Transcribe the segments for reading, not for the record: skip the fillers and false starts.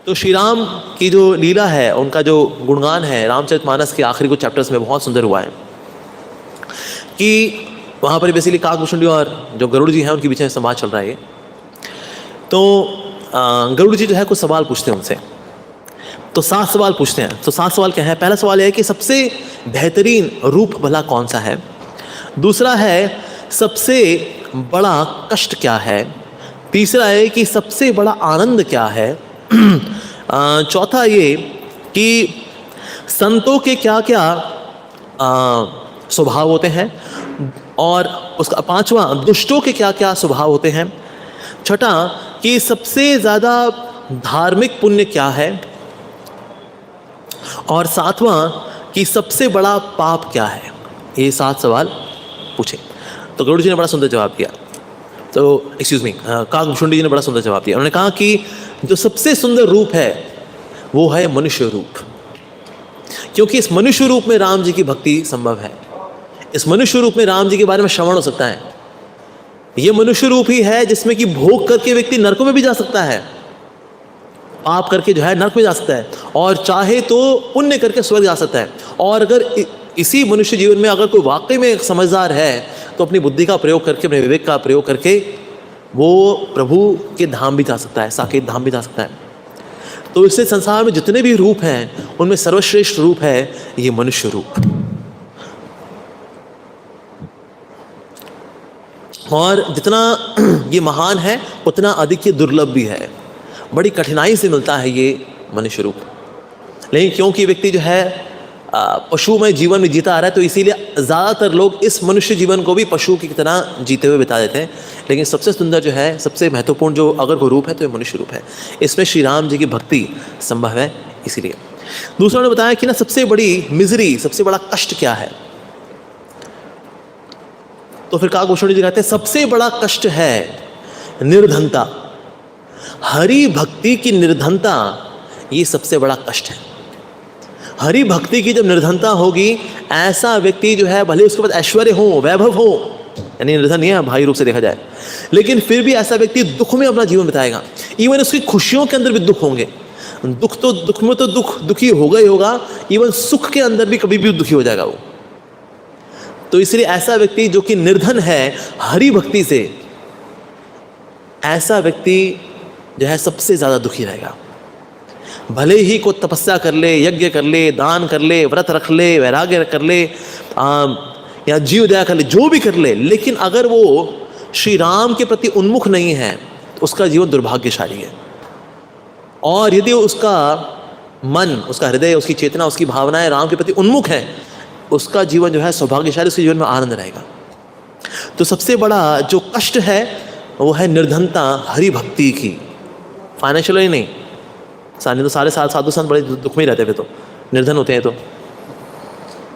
तो श्री राम की जो लीला है, उनका जो गुणगान है रामचरितमानस के आखिरी कुछ चैप्टर्स में बहुत सुंदर हुआ है कि वहाँ पर बेसिकली काकभूषुंडी और जो गरुड़ जी हैं उनके बीच में संवाद चल रहा है। तो गरुड़ जी जो है कुछ सवाल पूछते हैं उनसे, तो 7 सवाल पूछते हैं। तो 7 सवाल क्या है? पहला सवाल यह है कि सबसे बेहतरीन रूप भला कौन सा है। दूसरा है सबसे बड़ा कष्ट क्या है। तीसरा है कि सबसे बड़ा आनंद क्या है। चौथा ये कि संतों के क्या क्या स्वभाव होते हैं। और उसका 5वां दुष्टों के क्या क्या स्वभाव होते हैं। छठा कि सबसे ज़्यादा धार्मिक पुण्य क्या है। और 7वां कि सबसे बड़ा पाप क्या है। ये 7 सवाल पूछे। तो गरुड़ जी ने बड़ा सुंदर जवाब दिया। तो काकभूषुंडी जी ने बड़ा सुंदर जवाब दिया। उन्होंने कहा कि जो सबसे सुंदर रूप है वो है मनुष्य रूप, क्योंकि इस मनुष्य रूप में राम जी की भक्ति संभव है। इस मनुष्य रूप में राम जी के बारे में श्रवण हो सकता है। ये मनुष्य रूप ही है जिसमें कि भोग करके व्यक्ति नरकों में भी जा सकता है, पाप करके जो है नरक में जा सकता है, और चाहे तो पुण्य करके स्वर्ग जा सकता है। और अगर इसी मनुष्य जीवन में अगर कोई वाकई में समझदार है तो अपनी बुद्धि का प्रयोग करके, अपने विवेक का प्रयोग करके वो प्रभु के धाम भी जा सकता है, साकेत धाम भी जा सकता है। तो इससे संसार में जितने भी रूप हैं उनमें सर्वश्रेष्ठ रूप है ये मनुष्य रूप। और जितना ये महान है उतना अधिक ये दुर्लभ भी है। बड़ी कठिनाई से मिलता है ये मनुष्य रूप। लेकिन क्योंकि व्यक्ति जो है पशुमय जीवन में जीता आ रहा है, तो इसीलिए ज़्यादातर लोग इस मनुष्य जीवन को भी पशु की तरह जीते हुए बिता देते हैं। लेकिन सबसे सुंदर जो है, सबसे महत्वपूर्ण जो अगर कोई रूप है तो ये मनुष्य रूप है। इसमें श्री राम जी की भक्ति संभव है। इसीलिए दूसरों ने बताया कि ना सबसे बड़ी मिजरी, सबसे बड़ा कष्ट क्या है। तो फिर काकभूषुंडी जी कहते हैं सबसे बड़ा कष्ट है निर्धनता। हरि भक्ति की निर्धनता ये सबसे बड़ा कष्ट है। हरि भक्ति की जब निर्धनता होगी, ऐसा व्यक्ति जो है भले उसके पास ऐश्वर्य हो, वैभव हो, यानी निर्धन नहीं है भाई रूप से देखा जाए, लेकिन फिर भी ऐसा व्यक्ति दुख में अपना जीवन बिताएगा। इवन उसकी खुशियों के अंदर भी दुख होंगे। दुख में तो दुखी होगा ही होगा, इवन सुख के अंदर भी कभी भी दुखी हो जाएगा वो। तो इसलिए ऐसा व्यक्ति जो कि निर्धन है हरि भक्ति से, ऐसा व्यक्ति जो है सबसे ज्यादा दुखी रहेगा। भले ही को तपस्या कर ले, यज्ञ कर ले, दान कर ले, व्रत रख ले, वैराग्य कर ले, या जीव दया कर ले, जो भी कर ले, लेकिन अगर वो श्री राम के प्रति उन्मुख नहीं है तो उसका जीवन दुर्भाग्यशाली है। और यदि उसका मन, उसका हृदय, उसकी चेतना, उसकी भावनाएं राम के प्रति उन्मुख है, उसका जीवन जो है सौभाग्यशाली, उसके जीवन में आनंद रहेगा। तो सबसे बड़ा जो कष्ट है वो है निर्धनता हरि भक्ति की। फाइनेंशियली नहीं, तो सारे साधु संत बड़े दुख में ही रहते थे, तो निर्धन होते हैं तो,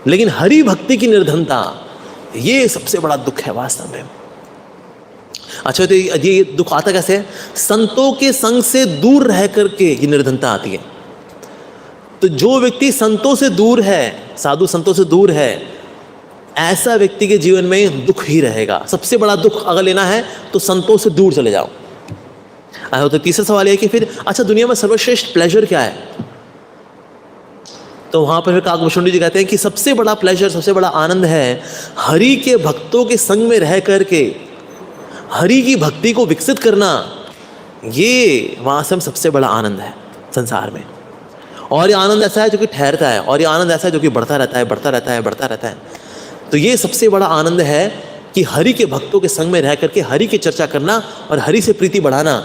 लेकिन हरि भक्ति की निर्धनता ये सबसे बड़ा दुख है वास्तव में। अच्छा, तो ये दुख आता कैसे है? संतों के संग से दूर रह करके ये निर्धनता आती है। तो जो व्यक्ति संतों से दूर है, साधु संतों से दूर है, ऐसा व्यक्ति के जीवन में दुख ही रहेगा। सबसे बड़ा दुख अगर लेना है तो संतों से दूर चले जाओ। तो तीसरा सवाल है कि फिर अच्छा दुनिया में सर्वश्रेष्ठ प्लेजर क्या है? तो वहां पर फिर काकभूषुंडी जी कहते हैं कि सबसे बड़ा प्लेजर, सबसे बड़ा आनंद है हरि के भक्तों के संग में रह करके हरि की भक्ति को विकसित करना। ये वास्तव में सबसे बड़ा आनंद है संसार में। और ये आनंद ऐसा है जो कि ठहरता है, और ये आनंद ऐसा है जो कि बढ़ता रहता है, बढ़ता रहता है, बढ़ता रहता है। तो ये सबसे बड़ा आनंद है कि हरि के भक्तों के संग में रह करके हरि की चर्चा करना और हरि से प्रीति बढ़ाना,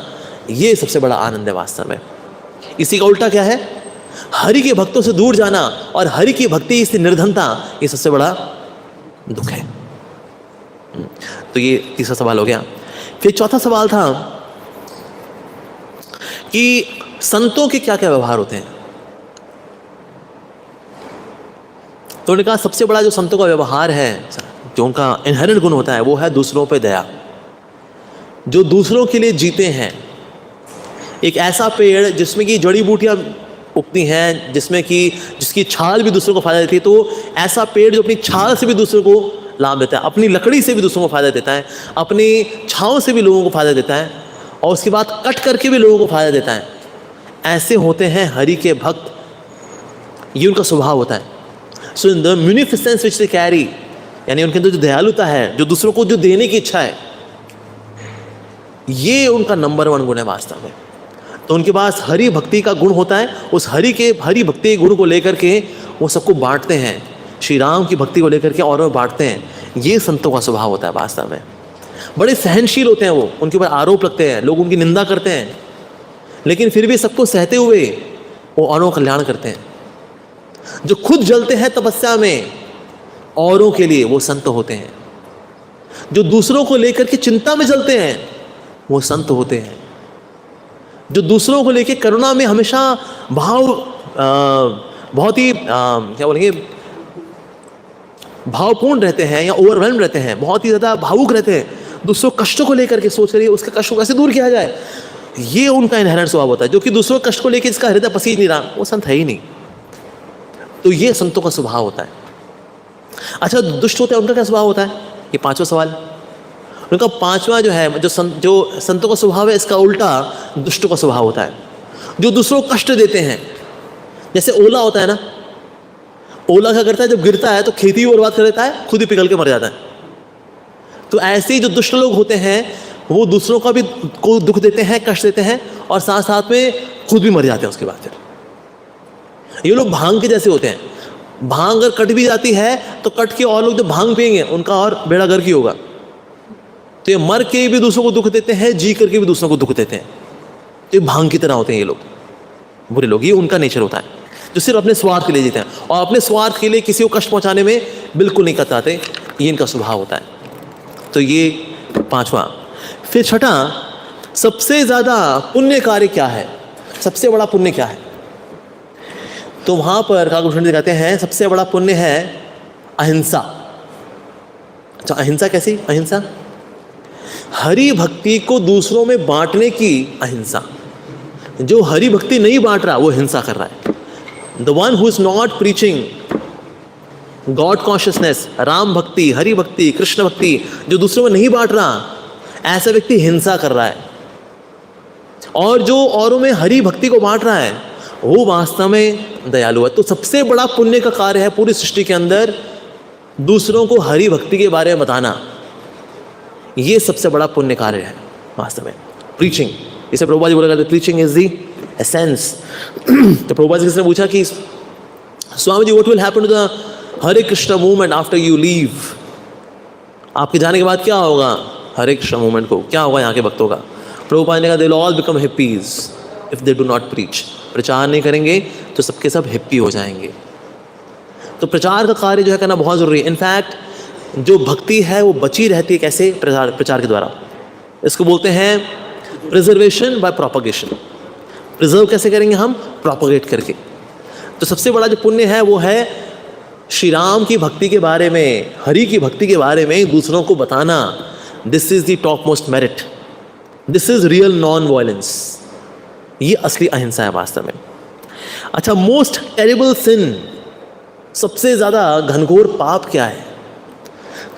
ये सबसे बड़ा आनंद है वास्तव में। इसी का उल्टा क्या है? हरि के भक्तों से दूर जाना और हरि की भक्ति से निर्धनता, ये सबसे बड़ा दुख है। तो ये तीसरा सवाल हो गया। फिर चौथा सवाल था कि संतों के क्या क्या व्यवहार होते हैं। तो उन्होंने कहा सबसे बड़ा जो संतों का व्यवहार है, जो उनका इनहेरेंट गुण होता है, वो है दूसरों पे दया। जो दूसरों के लिए जीते हैं। एक ऐसा पेड़ जिसमें कि जड़ी बूटियां उगती हैं, जिसकी छाल भी दूसरों को फायदा देती है, तो ऐसा पेड़ जो अपनी छाल से भी दूसरों को लाभ देता है, अपनी लकड़ी से भी दूसरों को फायदा देता है, अपनी छांव से भी लोगों को फायदा देता है, और उसके बाद कट करके भी लोगों को फायदा देता है। ऐसे होते हैं हरि के भक्त, ये उनका स्वभाव होता है। सो in the म्यूनिफिसेंस which they carry, यानी उनके अंदर जो दयालुता है, जो दूसरों को जो देने की इच्छा है, ये उनका नंबर 1 गुण है वास्तव में। तो उनके पास हरि भक्ति का गुण होता है, उस हरि भक्ति के गुण को लेकर के वो सबको बांटते हैं, श्री राम की भक्ति को लेकर के और बांटते हैं। ये संतों का स्वभाव होता है वास्तव में। बड़े सहनशील होते हैं वो, उनके ऊपर आरोप लगते हैं, लोग उनकी निंदा करते हैं, लेकिन फिर भी सबको सहते हुए वो औरों का कल्याण करते हैं। जो खुद जलते हैं तपस्या में औरों के लिए, वो संत होते हैं। जो दूसरों को लेकर के चिंता में जलते हैं, वो संत होते हैं। जो दूसरों को लेकर करुणा में हमेशा भाव बहुत ही क्या बोलेंगे, भावपूर्ण रहते हैं या ओवरवेल्म रहते हैं, बहुत ही ज़्यादा भावुक रहते हैं, दूसरों कष्टों को लेकर के सोच करिए उसके कष्ट को कैसे दूर किया जाए, ये उनका इनहेरेंट स्वभाव होता है। जो कि दूसरों के कष्ट को लेकर इसका हृदय पसीज नहीं रहा, वो संत है ही नहीं। तो ये संतों का स्वभाव होता है। अच्छा, दुष्ट होते हैं, उनका क्या स्वभाव होता है? ये 5वां सवाल। उनका 5वां जो है, जो संतों का स्वभाव है, इसका उल्टा दुष्टों का स्वभाव होता है, जो दूसरों को कष्ट देते हैं। जैसे ओला होता है ना, ओला क्या करता है, जब गिरता है तो खेती भी बर्बाद कर देता है, खुद ही पिघल के मर जाता है। तो ऐसे ही जो दुष्ट लोग होते हैं, वो दूसरों का भी को दुख देते हैं, कष्ट देते हैं, और साथ साथ में खुद भी मर जाते हैं उसके बाद। फिर ये लोग भांग के जैसे होते हैं। भांग अगर कट भी जाती है तो कट के और लोग जो भांग पिएंगे उनका और बेड़ा गर्क ही होगा। तो ये मर के भी दूसरों को दुख देते हैं, जी करके भी दूसरों को दुख देते हैं। तो ये भांग की तरह होते हैं ये लोग, बुरे लोग। ये उनका नेचर होता है, जो सिर्फ अपने स्वार्थ के लिए जीते हैं और अपने स्वार्थ के लिए किसी को कष्ट पहुंचाने में बिल्कुल नहीं कतराते। ये इनका स्वभाव होता है। तो ये 5वां। फिर 6ठा, सबसे ज़्यादा पुण्य कार्य क्या है, सबसे बड़ा पुण्य क्या है? तो वहाँ पर काकभूषण जी कहते हैं सबसे बड़ा पुण्य है अहिंसा। अच्छा, अहिंसा कैसी? अहिंसा हरि भक्ति को दूसरों में बांटने की अहिंसा। जो हरि भक्ति नहीं बांट रहा वो हिंसा कर रहा है। The one who is not preaching God consciousness, Ram भक्ति, हरि भक्ति, कृष्ण भक्ति, जो दूसरों में नहीं बांट रहा, ऐसा व्यक्ति हिंसा कर रहा है। और जो औरों में हरि भक्ति को बांट रहा है वो वास्तव में दयालु है। तो सबसे बड़ा पुण्य का कार्य है पूरी सृष्टि के अंदर दूसरों को हरि भक्ति के बारे में बताना। ये सबसे बड़ा पुण्य कार्य है वास्तव में, प्रीचिंग। इसे प्रभुपाद जी बोला करते, प्रीचिंग इज दी एसेंस। तो प्रभुपाद जी ने पूछा कि Swami ji, what will happen to the Hare Krishna movement after you leave? आपके जाने के बाद क्या होगा हरे कृष्ण मूवमेंट को, क्या होगा यहाँ के भक्तों का? प्रभुपाद ने कहा, they will all become hippies if they do not preach. प्रचार नहीं करेंगे तो सबके सब हिप्पी हो जाएंगे। तो प्रचार का कार्य जो है करना बहुत जरूरी है। इनफैक्ट जो भक्ति है वो बची रहती है कैसे? प्रचार के द्वारा। इसको बोलते हैं प्रिजर्वेशन बाय प्रोपगेशन। प्रिजर्व कैसे करेंगे हम? प्रोपगेट करके। तो सबसे बड़ा जो पुण्य है वो है श्री राम की भक्ति के बारे में, हरि की भक्ति के बारे में दूसरों को बताना। This is the top most merit, this is real non violence. ये असली अहिंसा है वास्तव में। अच्छा, मोस्ट टेरिबल सिन, सबसे ज्यादा घनघोर पाप क्या है?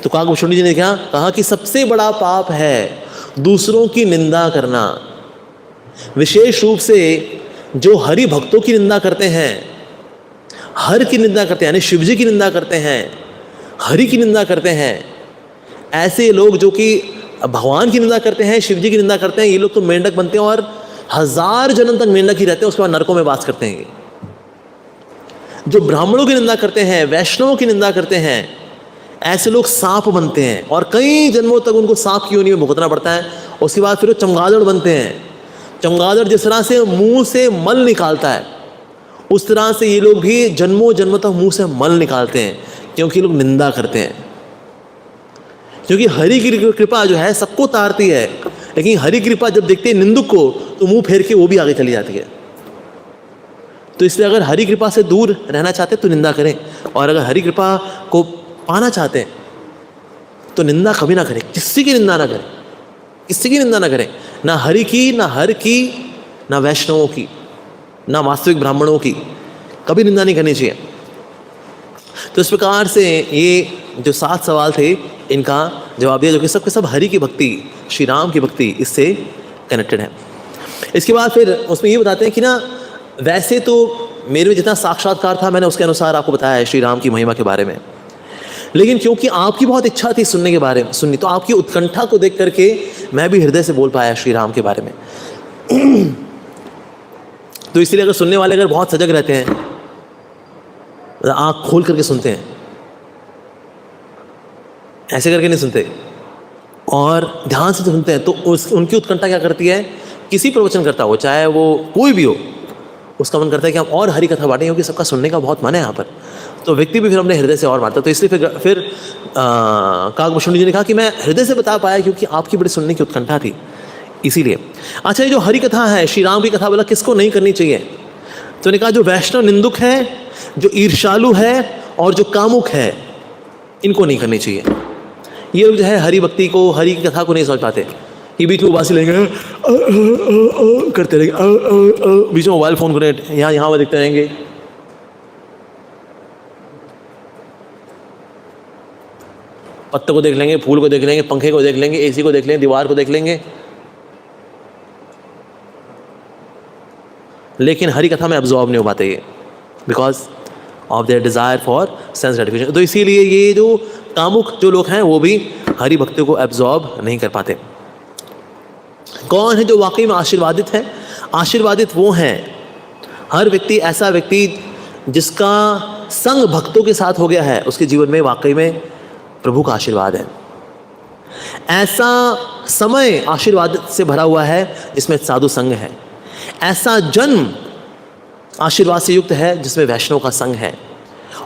तो काकभूषण जी ने क्या कहा कि सबसे बड़ा पाप है दूसरों की निंदा करना। विशेष रूप से जो हरि भक्तों की निंदा करते हैं, हर की निंदा करते हैं, यानी शिव जी की निंदा करते हैं, हरि की निंदा करते हैं, ऐसे लोग जो कि भगवान की निंदा करते हैं, शिव जी की निंदा करते हैं, ये लोग तो मेंढक बनते हैं और 1000 जन्म तक मेंढक ही रहते हैं, उसके बाद नरकों में वास करते हैं। जो ब्राह्मणों की निंदा करते हैं, वैष्णवों की निंदा करते हैं, ऐसे लोग सांप बनते हैं और कई जन्मों तक उनको सांप की योनि में भुगतना पड़ता है। उसके बाद फिर वो चमगादड़ बनते हैं। चमगादड़ जिस तरह से मुंह से मल निकालता है, उस तरह से ये लोग भी जन्मों जन्मों तक मुंह से मल निकालते हैं, क्योंकि लोग निंदा करते हैं। क्योंकि हरि की कृपा जो है सबको तारती है, लेकिन हरि कृपा जब देखते हैं निंदक को तो मुंह फेर के वो भी आगे चली जाती है। तो इसलिए अगर हरि कृपा से दूर रहना चाहते तो निंदा करें, और अगर हरि कृपा को पाना चाहते हैं तो निंदा कभी ना करें, किसी की निंदा ना करें, किसी की निंदा ना करें, ना हरि की, ना हर की, ना वैष्णवों की, ना वास्तविक ब्राह्मणों की, कभी निंदा नहीं करनी चाहिए। तो इस प्रकार से ये जो 7 सवाल थे इनका जवाब दिया, जो कि सबके सब हरि की भक्ति, श्री राम की भक्ति इससे कनेक्टेड है। इसके बाद फिर उसमें ये बताते हैं कि ना वैसे तो मेरे में जितना साक्षात्कार था मैंने उसके अनुसार आपको बताया है श्री राम की महिमा के बारे में, लेकिन क्योंकि आपकी बहुत इच्छा थी सुनने के बारे में, सुननी, तो आपकी उत्कंठा को देख करके मैं भी हृदय से बोल पाया श्री राम के बारे में। तो इसलिए अगर सुनने वाले अगर बहुत सजग रहते हैं, आंख खोल करके सुनते हैं, ऐसे करके नहीं सुनते और ध्यान से सुनते हैं, तो उनकी उत्कंठा क्या करती है, किसी प्रवचन करता हो चाहे वो कोई भी हो, उसका मन करता है कि हम और हरी कथा बांटें, क्योंकि सबका सुनने का बहुत मन है यहाँ पर। तो व्यक्ति भी फिर अपने हृदय से और बांटता। तो इसलिए फिर काकभूषण जी ने कहा कि मैं हृदय से बता पाया क्योंकि आपकी बड़ी सुनने की उत्कंठा थी, इसीलिए। अच्छा, ये जो हरि कथा है, श्री राम की कथा, बोला किसको नहीं करनी चाहिए? तो ने कहा जो वैष्णव निंदुक है, जो ईर्ष्यालु है और जो कामुक है, इनको नहीं करनी चाहिए। ये लोग जो है हरि भक्ति को, हरि की कथा को नहीं समझ पाते। ये बीच में उबासी लेंगे, करते रहेंगे, बीच में मोबाइल फोन करें, यहाँ वह देखते रहेंगे। पत्ते को देख लेंगे, फूल को देख लेंगे, पंखे को देख लेंगे, एसी को देख लेंगे, दीवार को देख लेंगे, लेकिन हरि कथा में एब्जॉर्ब नहीं हो पाते ये, because of their desire for sense gratification. तो इसीलिए ये जो कामुक जो लोग हैं वो भी हरि भक्ति को एब्जॉर्ब नहीं कर पाते। कौन है जो वाकई में आशीर्वादित है? आशीर्वादित वो हैं, हर व्यक्ति, ऐसा व्यक्ति जिसका संग भक्तों के साथ हो गया है, उसके जीवन में वाकई में प्रभु का आशीर्वाद है। ऐसा समय आशीर्वाद से भरा हुआ है जिसमें साधु संग है। ऐसा जन्म आशीर्वाद से युक्त है जिसमें वैष्णव का संग है।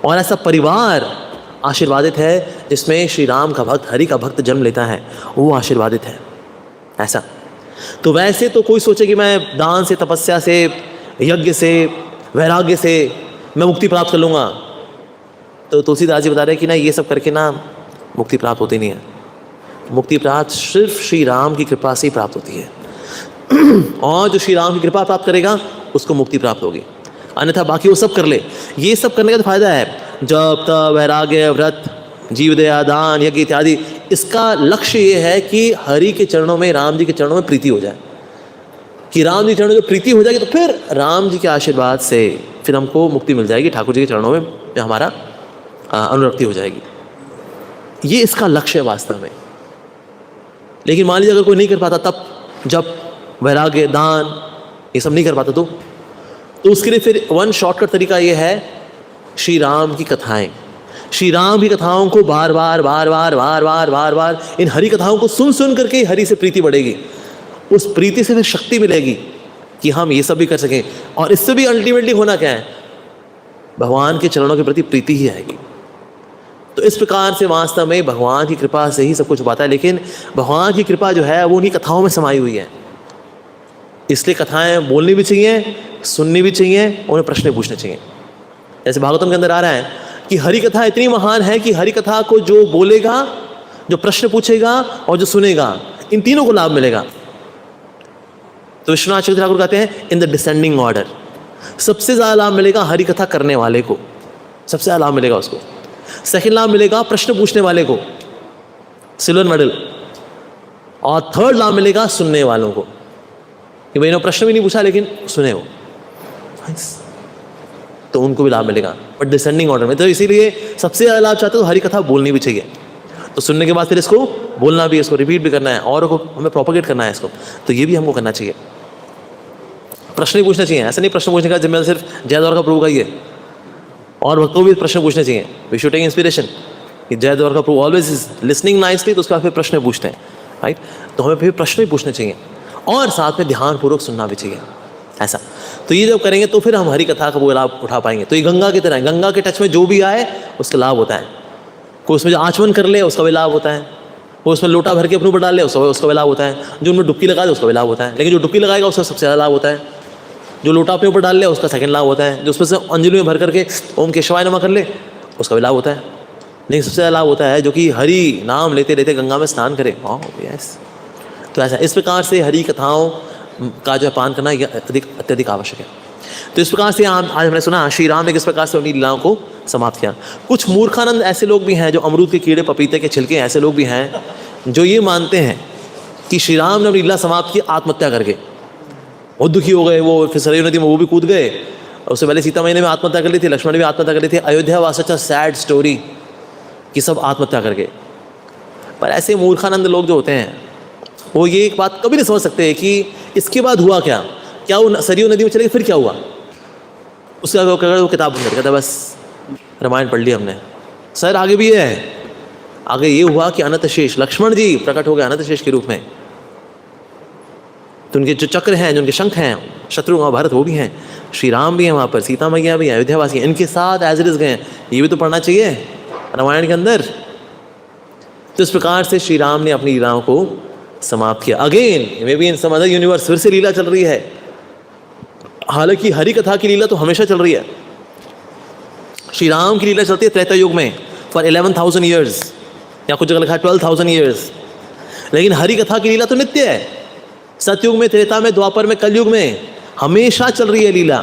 और ऐसा परिवार आशीर्वादित है जिसमें श्री राम का भक्त, हरि का भक्त जन्म लेता है, वो आशीर्वादित है। ऐसा तो वैसे तो कोई सोचे कि मैं दान से, तपस्या से, यज्ञ से, वैराग्य से मैं मुक्ति प्राप्त कर लूँगा, तो तुलसीदास जी बता रहे हैं कि ना, ये सब करके ना मुक्ति प्राप्त होती नहीं है। मुक्ति प्राप्त सिर्फ श्री राम की कृपा से ही प्राप्त होती है। और जो श्री राम की कृपा प्राप्त करेगा उसको मुक्ति प्राप्त होगी, अन्यथा बाकी वो सब कर ले। ये सब करने का तो फायदा है, जप, तप, वैराग्य, व्रत, जीव दया, दान, यज्ञ इत्यादि। इसका लक्ष्य ये है कि हरि के चरणों में, राम जी के चरणों में प्रीति हो जाए, कि राम जी के चरणों में प्रीति हो जाएगी तो फिर राम जी के आशीर्वाद से फिर हमको मुक्ति मिल जाएगी, ठाकुर जी के चरणों में हमारा अनुरक्ति हो जाएगी। ये इसका लक्ष्य है वास्तव में। लेकिन मान लीजिए अगर कोई नहीं कर पाता, तब जब वैराग्य, दान ये सब नहीं कर पाता, तो उसके लिए फिर वन शॉर्टकट तरीका ये है, श्री राम की कथाएं। श्री राम की कथाओं को बार बार इन हरि कथाओं को सुन करके हरि से प्रीति बढ़ेगी। उस प्रीति से फिर शक्ति मिलेगी कि हम ये सब भी कर सकें। और इससे भी अल्टीमेटली होना क्या है, भगवान के चरणों के प्रति प्रीति ही आएगी। तो इस प्रकार से वास्तव में भगवान की कृपा से ही सब कुछ पाता है। लेकिन भगवान की कृपा जो है वो उन्हीं कथाओं में समाई हुई है। इसलिए कथाएं बोलनी भी चाहिए, सुननी भी चाहिए, उन्हें प्रश्न पूछने चाहिए। जैसे भागवतम के अंदर आ रहा है कि हरि कथा इतनी महान है कि हरि कथा को जो बोलेगा, जो प्रश्न पूछेगा और जो सुनेगा, इन तीनों को लाभ मिलेगा। तो विश्वनाथ चक्रवर्ती ठाकुर कहते हैं इन द डिसेंडिंग ऑर्डर, सबसे ज्यादा लाभ मिलेगा हरि कथा करने वाले को, सबसे ज्यादा लाभ मिलेगा उसको। सेकंड लाभ मिलेगा प्रश्न पूछने वाले को, सिल्वर मेडल। और थर्ड लाभ मिलेगा सुनने वालों को, कि भाई इन्होंने प्रश्न भी नहीं पूछा लेकिन सुने हो, तो उनको भी लाभ मिलेगा, बट डिसेंडिंग ऑर्डर में। तो इसीलिए सबसे ज्यादा लाभ चाहते हो तो हरि कथा बोलनी भी चाहिए। तो सुनने के बाद फिर इसको बोलना भी, इसको रिपीट भी करना है और को हमें प्रोपोगेट करना है इसको, तो ये भी हमको करना चाहिए। प्रश्न ही पूछना चाहिए, ऐसा नहीं प्रश्न पूछने का जिम्मेदारी सिर्फ जयद्वारका प्रभु का ही है, और भक्तों को भी प्रश्न पूछने चाहिए। वी शुड टेक इंस्पिरेशन कि जयद्वारका प्रभु ऑलवेज इज लिसनिंग नाइसली, तो उसके बाद फिर प्रश्न पूछते हैं, राइट। तो हमें फिर प्रश्न भी पूछने चाहिए और साथ में ध्यानपूर्वक सुनना भी चाहिए। ऐसा तो ये जब करेंगे तो फिर हम हरि कथा का वो लाभ उठा पाएंगे। तो ये गंगा की तरह है, गंगा के टच में जो भी आए उसका लाभ होता है। कोई उसमें जो आचमन कर ले उसका भी लाभ होता है, कोई उसमें लोटा भर के अपने ऊपर डाल ले उसका भी लाभ होता है, जो उनमें डुबकी लगा दे उसका भी लाभ होता है। लेकिन जो डुबकी लगाएगा उसका सबसे ज़्यादा लाभ होता है, जो लोटा अपने ऊपर डाल ले उसका सेकंड लाभ होता है, जो उसमें से अंजलि में भर करके ओम केशवाय नमः कर ले उसका भी लाभ होता है। लेकिन सबसे ज़्यादा लाभ होता है जो कि हरि नाम लेते लेते गंगा में स्नान करे। यस, तो ऐसा इस प्रकार से हरि कथाओं का जो पान करना अत्यधिक आवश्यक है। तो इस प्रकार से आज हमने सुना श्री राम ने किस प्रकार से अपनी लीलाओं को समाप्त किया। कुछ मूर्खानंद ऐसे लोग भी हैं, जो अमरूद के कीड़े, पपीते के छिलके, ऐसे लोग भी हैं जो ये मानते हैं कि श्री राम ने अपनी लीला समाप्त की आत्महत्या करके। बहुत दुखी हो गए, वो फिर सरयू नदी में वो भी कूद गए। उससे पहले सीता मैया ने भी आत्महत्या कर ली थी, लक्ष्मण ने भी आत्महत्या कर ली थी। Ayodhya was such a sad story कि सब आत्महत्या कर गए। पर ऐसे मूर्खानंद लोग जो होते हैं वो ये एक बात कभी नहीं समझ सकते कि इसके बाद हुआ क्या, क्या वो सरयू नदी में चले गए, फिर क्या हुआ। उसके बाद वो किताब बंद कर कहता बस रामायण पढ़ ली हमने। सर आगे भी है, आगे ये हुआ कि अनंत शेष लक्ष्मण जी प्रकट हो गए अनंत शेष के रूप में। तो उनके जो चक्र हैं, जो उनके शंख हैं, शत्रुघ्न भरत वो भी हैं, श्री राम भी हैं वहाँ पर, सीता मैया भी हैं, अयोध्यावासी हैं, इनके साथ एज इट इज गए। ये भी तो पढ़ना चाहिए रामायण के अंदर। तो इस प्रकार से श्री राम ने अपनी लीलाओं को समाप्त किया। Again may be in some other universe फिर से लीला चल रही है। हालांकि हरि कथा की लीला तो हमेशा चल रही है। श्री राम की लीला चलती है त्रेता युग में फॉर 11,000 ईयर्स, या कुछ जगह लिखा है 12,000 ईयर्स। लेकिन हरि कथा की लीला तो नित्य है। सतयुग में, त्रेता में, द्वापर में, कलयुग में हमेशा चल रही है लीला,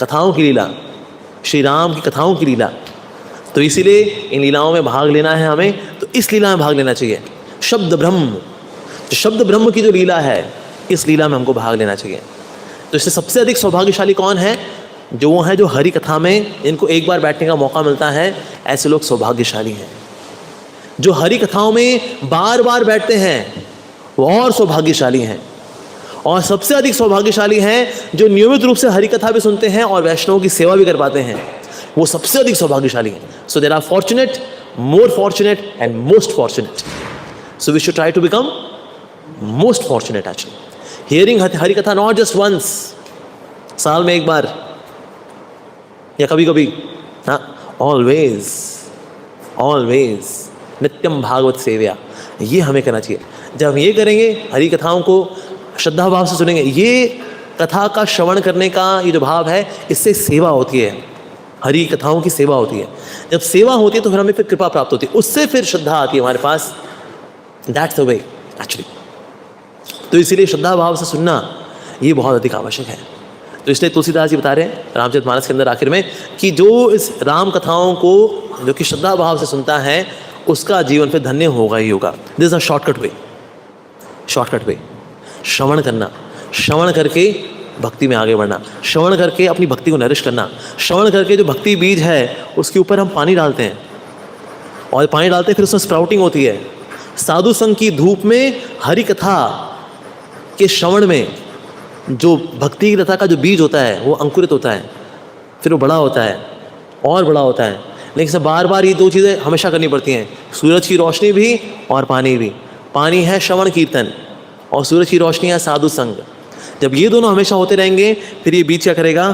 कथाओं की लीला, श्री राम की कथाओं की लीला। तो इसीलिए इन लीलाओं में भाग लेना है हमें, तो इस लीला में भाग लेना चाहिए। शब्द ब्रह्म, तो शब्द ब्रह्म की जो लीला है, इस लीला में हमको भाग लेना चाहिए। तो इससे सबसे अधिक सौभाग्यशाली कौन है? जो वो हैं जो हरि कथा में इनको एक बार बैठने का मौका मिलता है, ऐसे लोग सौभाग्यशाली हैं। जो हरि कथाओं में बार बार बैठते हैं वो और सौभाग्यशाली हैं। और सबसे अधिक सौभाग्यशाली हैं जो नियमित रूप से हरि कथा भी सुनते हैं और वैष्णवों की सेवा भी कर पाते हैं, वो सबसे अधिक सौभाग्यशाली हैं। So there are fortunate, more fortunate and most fortunate. So we should try to become most fortunate actually. Hearing Hari katha not just once, साल में एक बार या कभी कभी, हाँ, ऑलवेज ऑलवेज नित्यम भागवत सेव्या, ये हमें करना चाहिए। जब हम ये करेंगे, हरि कथाओं को श्रद्धा भाव से सुनेंगे, ये कथा का श्रवण करने का ये जो भाव है, इससे सेवा होती है, हरि कथाओं की सेवा होती है। जब सेवा होती है तो फिर हमें फिर कृपा प्राप्त होती है, उससे फिर श्रद्धा आती है हमारे पास। That's the way actually. तो इसीलिए श्रद्धा भाव से सुनना ये बहुत अधिक आवश्यक है। तो इसलिए तुलसीदास जी बता रहे हैं रामचरितमानस के अंदर आखिर में कि जो इस राम कथाओं को जो कि श्रद्धा भाव से सुनता है, उसका जीवन फिर धन्य होगा ही होगा। This is a shortcut way, shortcut way. श्रवण करना, श्रवण करके भक्ति में आगे बढ़ना, श्रवण करके अपनी भक्ति को नरिश करना, श्रवण करके जो भक्ति बीज है उसके ऊपर हम पानी डालते हैं, और पानी डालते हैं फिर उसमें स्प्राउटिंग होती है। साधु संघ की धूप में हरि कथा के श्रवण में जो भक्ति की कथा का जो बीज होता है वो अंकुरित होता है, फिर वो बड़ा होता है और बड़ा होता है। लेकिन सब बार बार ये दो चीज़ें हमेशा करनी पड़ती हैं, सूरज की रोशनी भी और पानी भी। पानी है श्रवण कीर्तन और सूरज की रोशनी है साधु संग। जब ये दोनों हमेशा होते रहेंगे, फिर ये बीज क्या करेगा?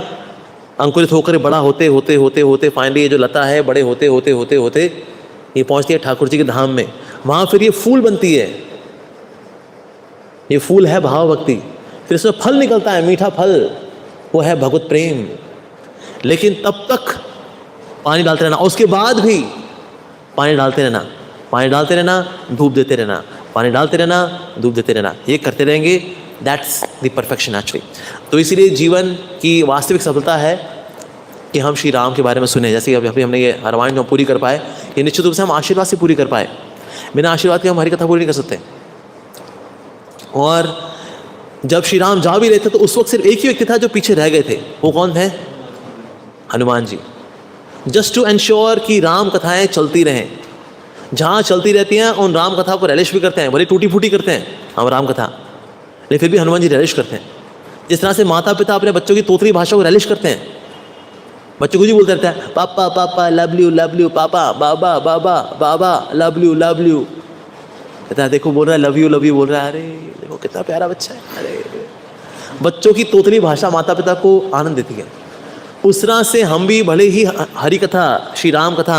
अंकुरित होकर बड़ा होते होते होते होते फाइनली ये जो लता है बड़े होते होते होते होते ये पहुंचती है ठाकुर जी के धाम में। वहाँ फिर ये फूल बनती है, ये फूल है भाव भक्ति। फिर इसमें फल निकलता है, मीठा फल, वो है भगवत प्रेम। लेकिन तब तक पानी डालते रहना, और उसके बाद भी पानी डालते रहना, पानी डालते रहना, धूप देते रहना, पानी डालते रहना, धूप देते रहना। ये करते रहेंगे, दैट्स द परफेक्शन एक्चुअली। तो इसीलिए जीवन की वास्तविक सफलता है कि हम श्री राम के बारे में सुने। जैसे अभी हमने ये रामायण जो पूरी कर पाए, ये निश्चित रूप से हम आशीर्वाद से पूरी कर पाए। बिना आशीर्वाद के हम हरि कथा पूरी नहीं कर सकते। और जब श्री राम जा भी रहे थे तो उस वक्त सिर्फ एक ही व्यक्ति था जो पीछे रह गए थे। वो कौन थे? Hanuman ji. Just to ensure कि राम कथाएं चलती रहें, जहाँ चलती रहती हैं उन राम कथा को रिलिश भी करते हैं, भले टूटी फूटी करते हैं हम राम कथा, लेकिन फिर भी हनुमान जी रिलिश करते हैं। जिस तरह से माता पिता अपने बच्चों की तोतली भाषा को रिलिश करते हैं, बच्चों को जी बोलते रहता है पापा पापा लव यू, पापा बाबा बाबा बाबा लव यू। कहता है देखो बोल रहा है लव यू बोल रहा है, अरे देखो कितना प्यारा बच्चा है। अरे बच्चों की तोतली भाषा माता पिता को आनंद देती है। उस तरह से हम भी भले ही हरि कथा, श्री राम कथा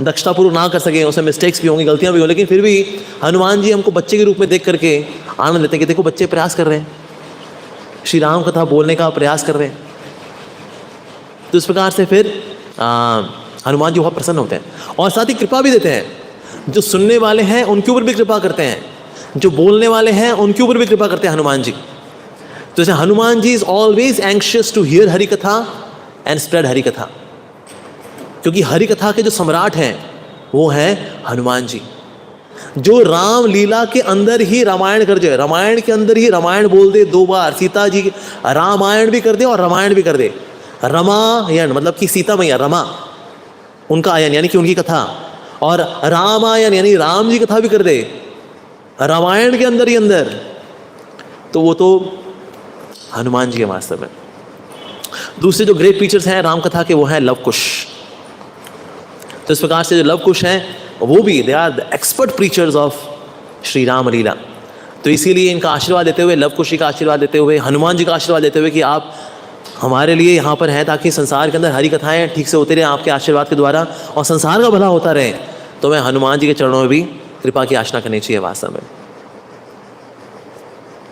दक्षतापूर्वक ना कर सकें, उसमें मिस्टेक्स भी होंगी, गलतियां भी होंगी, लेकिन फिर भी हनुमान जी हमको बच्चे के रूप में देख करके आनंद लेते हैं कि देखो बच्चे प्रयास कर रहे हैं, श्री राम कथा बोलने का प्रयास कर रहे हैं। तो इस प्रकार से फिर हनुमान जी बहुत प्रसन्न होते हैं और साथ ही कृपा भी देते हैं। जो सुनने वाले हैं उनके ऊपर भी कृपा करते हैं, जो बोलने वाले हैं उनके ऊपर भी कृपा करते हैं हनुमान जी। तो जैसे Hanuman ji is always anxious to hear Hari katha and spread Hari कथा, क्योंकि हरि कथा के जो सम्राट हैं वो हैं हनुमान जी। जो राम लीला के अंदर ही रामायण कर जाए, रामायण के अंदर ही रामायण बोल दे 2 बार, सीता जी रामायण भी कर दे और रामायण भी कर दे, रमायण मतलब कि सीता मैया रमा उनका आयन यानी कि उनकी कथा, और रामायण यानी राम जी कथा भी कर दे रामायण के अंदर ही अंदर, तो वो तो हनुमान जी के वास्तव में। दूसरे जो ग्रेट टीचर्स हैं राम कथा के वो हैं लव कुश। तो इस प्रकार से जो लव कुश हैं वो भी they are the expert preachers of Shri Ram Lila. तो इसीलिए इनका आशीर्वाद देते हुए, लव कुशी का आशीर्वाद देते हुए, हनुमान जी का आशीर्वाद देते हुए कि आप हमारे लिए यहाँ पर हैं ताकि संसार के अंदर हरी कथाएं ठीक से होते रहे आपके आशीर्वाद के द्वारा और संसार का भला होता रहे, तो मैं हनुमान जी के चरणों में भी कृपा की याचना करनी चाहिए वास्तव में।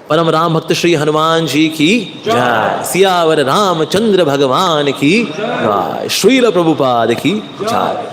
परम राम भक्त श्री हनुमान जी की जय। सियावर रामचंद्र भगवान की जय। श्रील प्रभुपाद की जय।